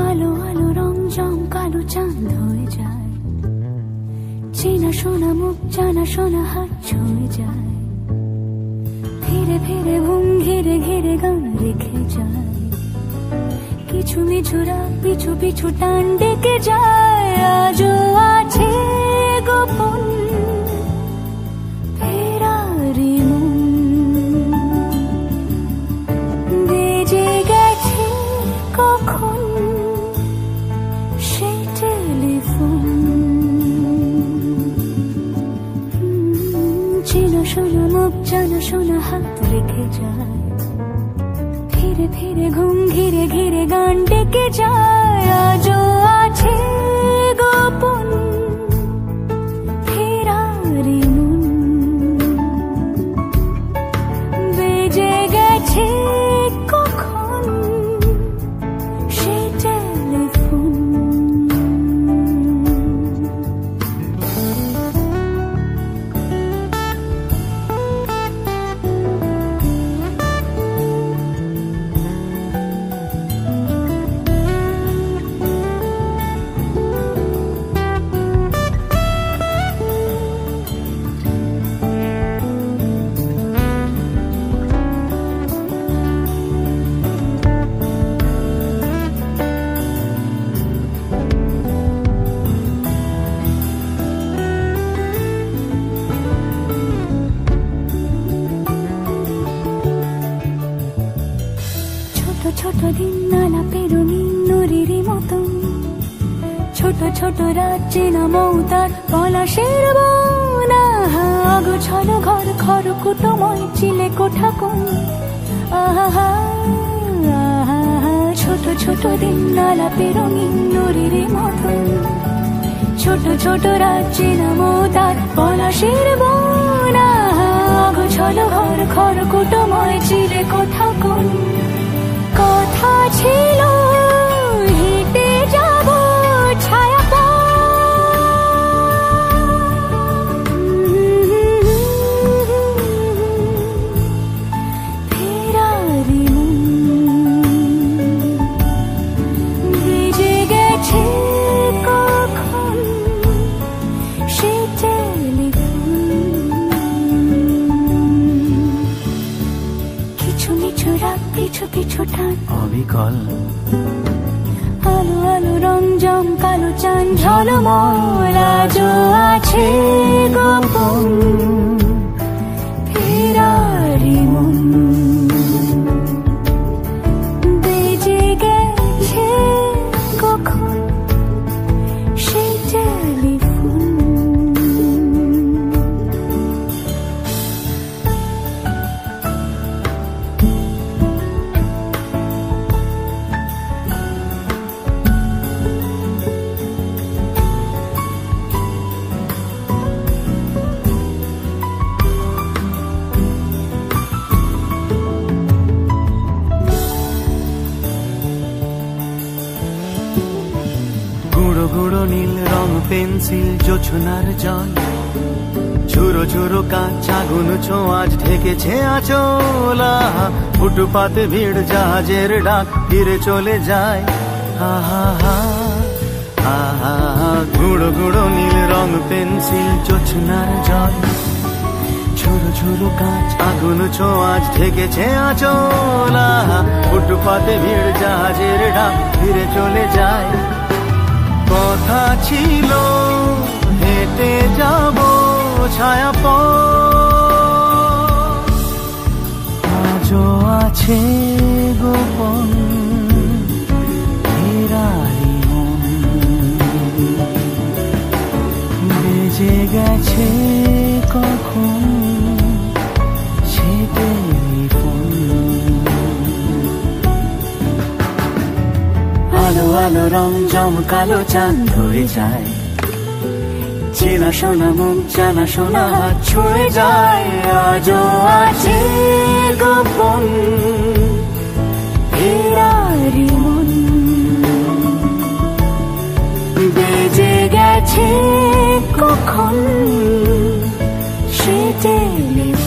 আলো আলো রং জং কালো চাঁদ হয়ে যায়, চেনা শোনা মুখ জানা শোনা হাত ছুঁয়ে যায়, ফিরে ফিরে ঘুম ঘিরে ঘিরে গান রেখে যায়, কিছু মিছুরা পিছু পিছু টান ডেকে যায়। আজও আছে গোপন ফেরারি মন, বেজে গেছে কখন সেই টেলিফোন, চেনা শোনা মুখ জানা শোনা হাত রেখে যায়, ফিরে ফিরে ঘুম ঘিরে ঘিরে গান ডেকে যায়। আজও আছে গোপন ফেরারি মন, বেজে গেছে কখন সেই টেলিফোন। ছোট দিন আলাপের নুরির মতন, ছোট ছোট রাত চেনা মৌতার পলাশের বন, অগোছালো ঘর খড়কুটোময় চিলে কোঠা কোন, আহা ছোট ছোট দিন আলাপের নুরির মতন, ছোট ছোট রাত চেনা মৌতার পলাশের বন, অগোছালো ঘর খড়কুটোময় চিলে কোঠা কোন। কথা ছিল হেঁটে যাব ছায়া ফেরারি ভিজে গেছে কখন সে টেলিফোন, কিছু মিছু রাত পিছু পিছু টান অবিকল, আলো আলো রং জং কালো চাঁদ ঝলমল। আজও আছে গোপন ফেরারি মন, বেজে গেছে কখন সেই টেলিফোন। গুঁড়ো গুঁড়ো নীল রং পেন্সিল জোছনার জল, ঝুরো ঝুরো কাঁচ আগুন ছোঁয়াজ ঢেকেছে আচলা, ফুটপাতে ভিড় জাহাজের ডাক ফিরে চলে যায়। আহা হা আহা, গুঁড়ো গুঁড়ো নীল রং পেন্সিল জোছনার জল, ঝুরো ঝুরো কাঁচ আগুন ছোঁয়াজ ঢেকেছে আঁচলা, ফুটপাতে ভিড় জাহাজের ডাক ফিরে চলে যায়। কথা ছিল হেঁটে যাব ছায়া আজও আছে গোপন ফেরারি মন, বেজে গেছে কখন সে টেলিফোন। আলো আলো রং জমকালো চাঁদ হয়ে যায়, চেনা শোনা মুখ জানা শোনা হাত ছুঁয়ে যায়। আজও আছে গোপন ফেরারি মন, বেজে গেছে কখন সে টেলিফোন।